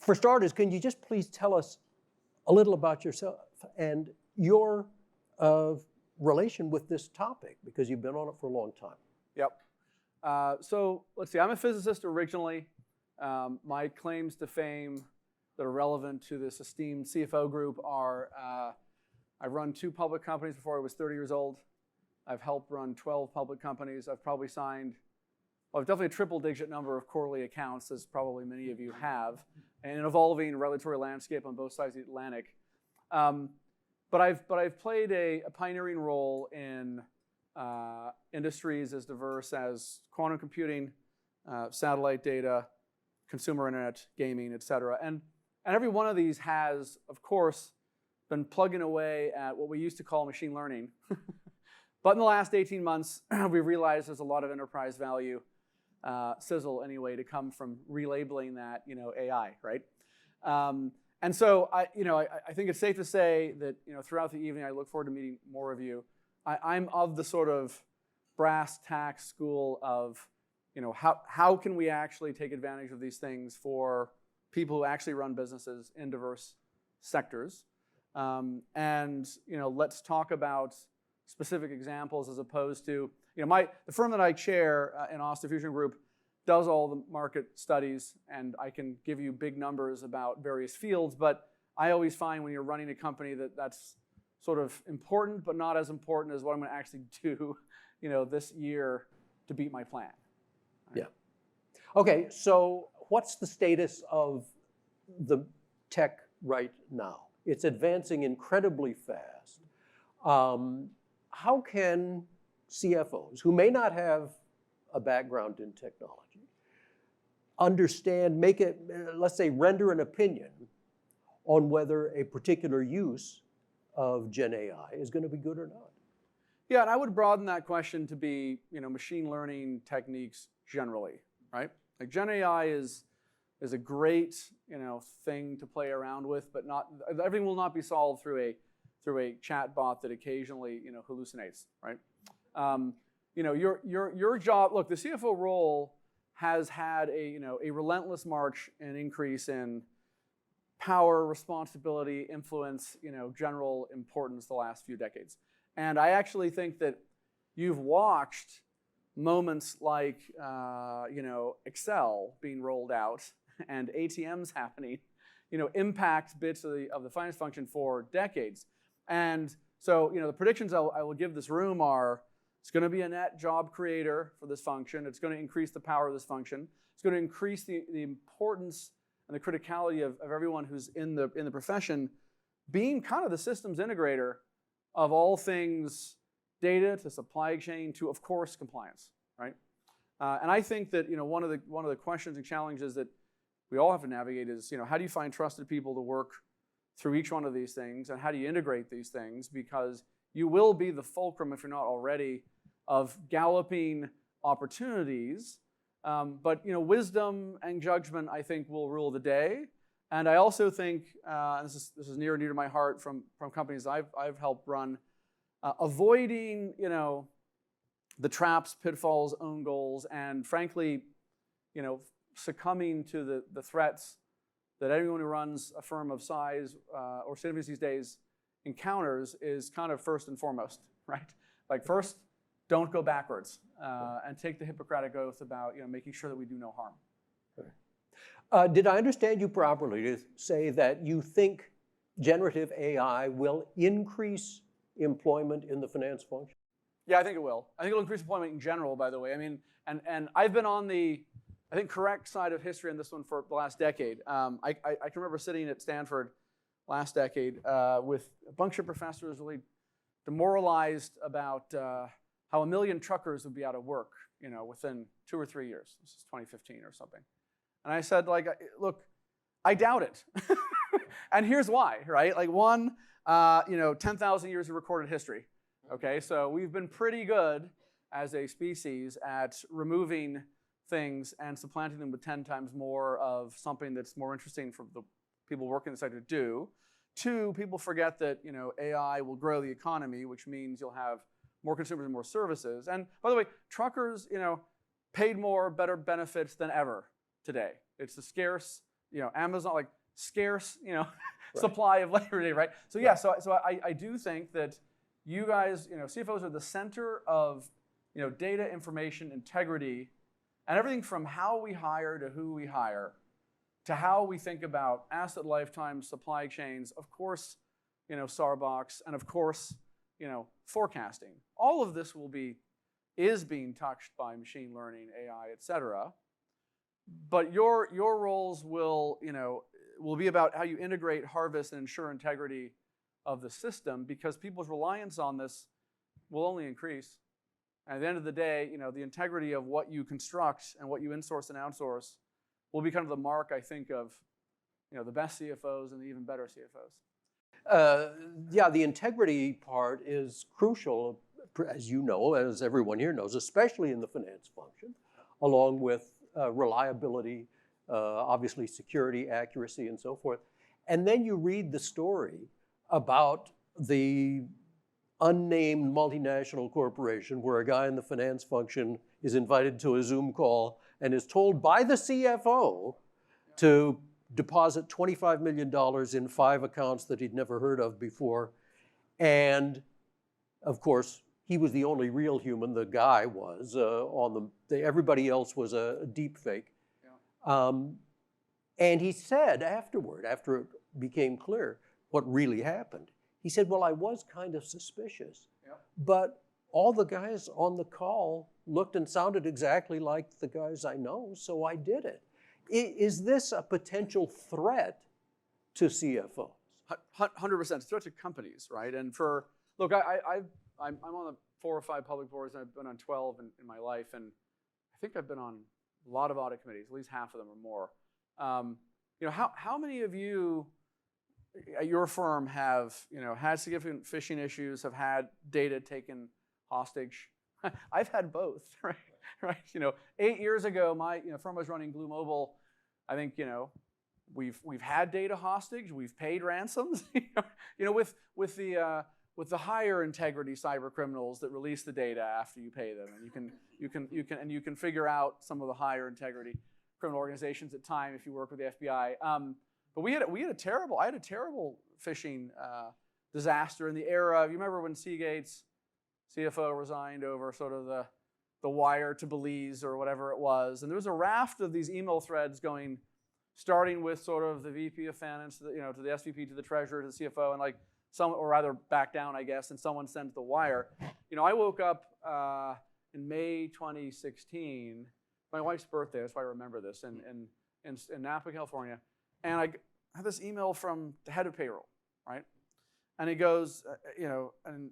For starters, can you just please tell us a little about yourself and your relation with this topic, because you've been on it for a long time. Yep. So let's see, I'm a physicist originally. My claims to fame that are relevant to this esteemed CFO group are, I've run 2 public companies before I was 30 years old. I've helped run 12 public companies. I've probably signed, well, definitely a triple-digit number of quarterly accounts, as probably many of you have, and an evolving regulatory landscape on both sides of the Atlantic. But I've played a pioneering role in industries as diverse as quantum computing, satellite data, consumer internet, gaming, et cetera. And every one of these has, of course, been plugging away at what we used to call machine learning. But in the last 18 months, we've realized there's a lot of enterprise value, sizzle anyway, to come from relabeling that, AI, right? And so I think it's safe to say that throughout the evening, I look forward to meeting more of you. I'm of the sort of brass tacks school of, how can we actually take advantage of these things for people who actually run businesses in diverse sectors, and let's talk about specific examples as opposed to the firm that I chair in Austin Fusion Group does all the market studies, and I can give you big numbers about various fields, but I always find when you're running a company that's sort of important, but not as important as what I'm going to actually do, this year to beat my plan. Right? Yeah. Okay, so what's the status of the tech right now? It's advancing incredibly fast. How can CFOs, who may not have a background in technology, understand, let's say, render an opinion on whether a particular use of Gen AI is going to be good or not? Yeah, and I would broaden that question to be, machine learning techniques generally, right? Like Gen AI is a great, thing to play around with, but everything will not be solved through a chat bot that occasionally, hallucinates, right? Your job, look, the CFO role has had a relentless march and increase in power, responsibility, influence, general importance the last few decades. And I actually think that you've watched moments like, Excel being rolled out and ATMs happening, impact bits of the finance function for decades. And so, the predictions I will give this room are, it's going to be a net job creator for this function. It's going to increase the power of this function. It's going to increase the importance and the criticality of everyone who's in the profession being kind of the systems integrator of all things data to supply chain to, of course, compliance, right? And I think that one of the questions and challenges that we all have to navigate is how do you find trusted people to work through each one of these things, and how do you integrate these things, because you will be the fulcrum, if you're not already, of galloping opportunities. But wisdom and judgment, I think, will rule the day. And I also think, and this is near and dear to my heart from companies I've helped run, avoiding the traps, pitfalls, own goals, and frankly, succumbing to the threats that anyone who runs a firm of size or significance these days encounters is kind of first and foremost, right? Like first, don't go backwards, and take the Hippocratic Oath about making sure that we do no harm. Okay. Did I understand you properly to say that you think generative AI will increase employment in the finance function? Yeah, I think it will. I think it'll increase employment in general, by the way. I mean, and I've been on the, I think, correct side of history on this one for the last decade. I can remember sitting at Stanford last decade with a bunch of professors really demoralized about how 1 million truckers would be out of work, within 2 or 3 years. This is 2015 or something. And I said, look, I doubt it. And here's why, right? Like one, 10,000 years of recorded history. Okay, so we've been pretty good as a species at removing things and supplanting them with 10 times more of something that's more interesting for the people working in the sector to do. 2, people forget that AI will grow the economy, which means you'll have more consumers and more services. And by the way, truckers, paid more, better benefits than ever today. It's a scarce Amazon, like scarce, Right. supply of labor today, right? So yeah, so I do think that you guys, CFOs are the center of, data, information, integrity, and everything from how we hire to who we hire, to how we think about asset lifetime, supply chains, of course, Sarbox, and of course, forecasting. All of this is being touched by machine learning, AI, et cetera. But your roles will be about how you integrate, harvest, and ensure integrity of the system, because people's reliance on this will only increase. And at the end of the day, the integrity of what you construct and what you insource and outsource will be kind of the mark, I think, of the best CFOs and the even better CFOs. Yeah, the integrity part is crucial, as you know, as everyone here knows, especially in the finance function, along with reliability, obviously security, accuracy, and so forth. And then you read the story about the unnamed multinational corporation where a guy in the finance function is invited to a Zoom call and is told by the CFO to deposit $25 million in 5 accounts that he'd never heard of before. And of course, he was the only real human, the guy was, everybody else was a deep fake. Yeah. And he said afterward, after it became clear what really happened, he said, well, I was kind of suspicious, but all the guys on the call looked and sounded exactly like the guys I know, so I did it. Is this a potential threat to CFOs? 100% threat to companies, right? And look, I'm on the 4 or 5 public boards, and I've been on 12 in my life, and I think I've been on a lot of audit committees, at least half of them or more. How many of you at your firm have had significant phishing issues, have had data taken hostage? I've had both, right? Right. 8 years ago, my firm was running Glue Mobile. I think we've had data hostage. We've paid ransoms. With the higher integrity cyber criminals that release the data after you pay them, and you can figure out some of the higher integrity criminal organizations at time if you work with the FBI. But I had a terrible phishing disaster in the era. You remember when Seagate's CFO resigned over sort of the wire to Belize or whatever it was, and there was a raft of these email threads going, starting with sort of the VP of Finance, to the SVP, to the Treasurer, to the CFO, and or rather back down, I guess, and someone sent the wire. I woke up in May 2016, my wife's birthday. That's why I remember this, in Napa, California, and I had this email from the head of payroll, right? And it goes, and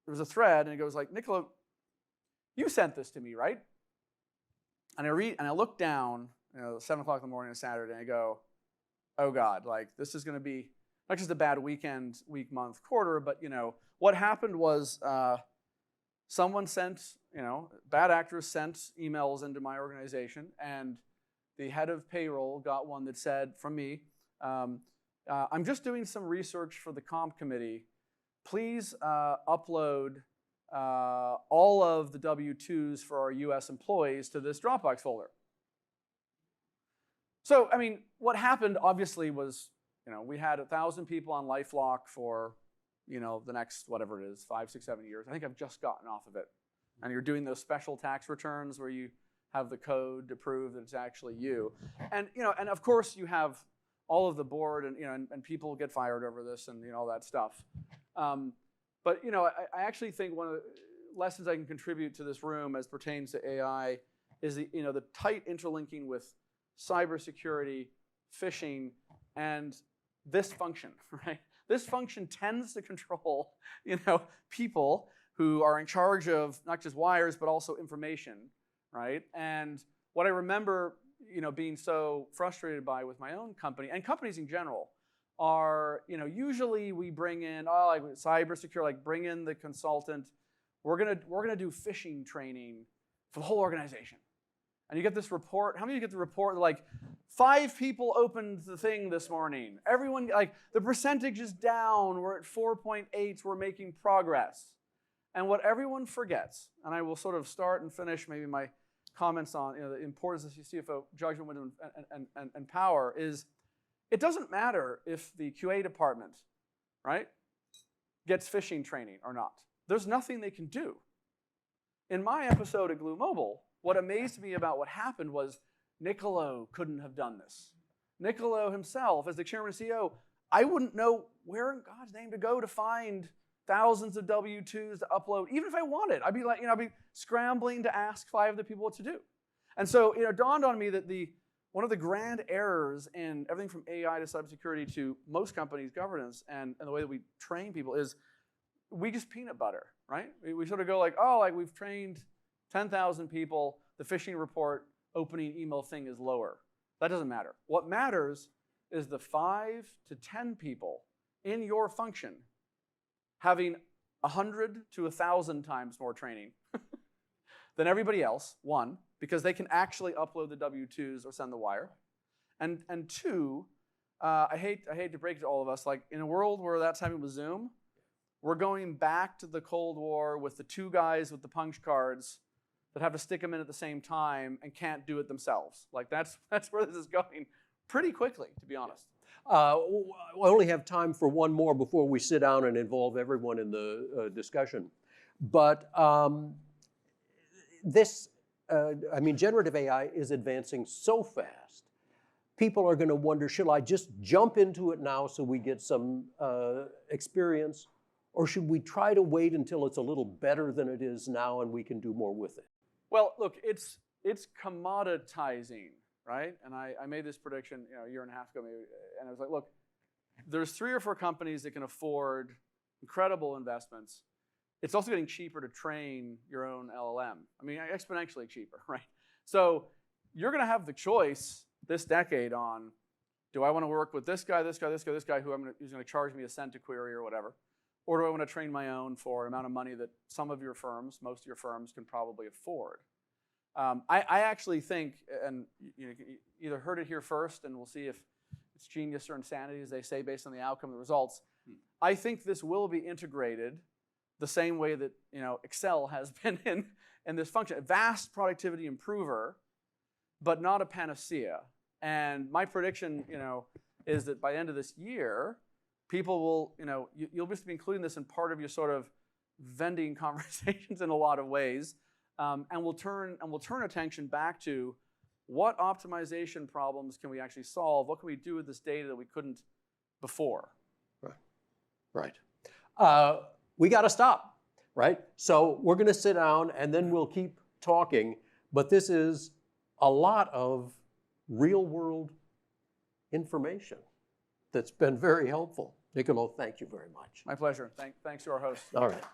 there was a thread, and it goes like, Niccolo, you sent this to me, right? And I read, and I look down, 7 o'clock in the morning on Saturday, and I go, oh God, this is going to be not just a bad weekend, week, month, quarter, but what happened was someone sent, bad actors sent emails into my organization, and the head of payroll got one that said, from me, I'm just doing some research for the comp committee. Please upload all of the W-2s for our US employees to this Dropbox folder. So, what happened obviously was, we had 1,000 people on LifeLock for, the next, whatever it is, 5, 6, 7 years. I think I've just gotten off of it. And you're doing those special tax returns where you have the code to prove that it's actually you. And, and of course you have all of the board and, and people get fired over this and, all that stuff. But, I actually think one of the lessons I can contribute to this room as pertains to AI is the tight interlinking with cybersecurity, phishing, and this function, right? This function tends to control, people who are in charge of not just wires, but also information, right? And what I remember, being so frustrated by with my own company, and companies in general, are, usually we bring in, cybersecurity, bring in the consultant. We're gonna do phishing training for the whole organization. And you get this report. How many of you get the report, 5 people opened the thing this morning. Everyone, the percentage is down. We're at 4.8. We're making progress. And what everyone forgets, and I will sort of start and finish maybe my comments on the importance of CFO judgment, wisdom, and power is it doesn't matter if the QA department, right, gets phishing training or not. There's nothing they can do. In my episode at Glue Mobile, what amazed me about what happened was Niccolo couldn't have done this. Niccolo himself, as the chairman and CEO, I wouldn't know where in God's name to go to find thousands of W-2s to upload. Even if I wanted, I'd be like, I'd be scrambling to ask 5 other people what to do. And so it dawned on me that one of the grand errors in everything from AI to cybersecurity to most companies' governance and the way that we train people is we just peanut butter, right? We sort of go like, oh, like we've trained 10,000 people, the phishing report opening email thing is lower. That doesn't matter. What matters is the 5 to 10 people in your function having 100 to 1,000 times more training than everybody else, one, because they can actually upload the W-2s or send the wire. And two, I hate to break it to all of us, like in a world where that's happening with Zoom, we're going back to the Cold War with the 2 guys with the punch cards that have to stick them in at the same time and can't do it themselves. Like that's where this is going pretty quickly, to be honest. We only have time for one more before we sit down and involve everyone in the discussion. But generative AI is advancing so fast. People are going to wonder, should I just jump into it now so we get some experience? Or should we try to wait until it's a little better than it is now and we can do more with it? Well, look, it's commoditizing, right? And I made this prediction a year and a half ago, maybe, and I was like, look, there's 3 or 4 companies that can afford incredible investments. It's also getting cheaper to train your own LLM. I mean, exponentially cheaper, right? So you're going to have the choice this decade on, do I want to work with this guy, this guy, this guy, this guy, who's going to charge me a cent to query or whatever? Or do I want to train my own for an amount of money that some of your firms, most of your firms, can probably afford? I actually think, and you either heard it here first, and we'll see if it's genius or insanity, as they say, based on the outcome of the results. I think this will be integrated the same way that Excel has been in this function. A vast productivity improver, but not a panacea. And my prediction, is that by the end of this year, people will, you'll just be including this in part of your sort of vending conversations in a lot of ways, and we'll turn attention back to what optimization problems can we actually solve? What can we do with this data that we couldn't before? Right. We got to stop, right? So we're going to sit down and then we'll keep talking. But this is a lot of real-world information that's been very helpful. Niccolo, thank you very much. My pleasure. Thanks to our host. All right.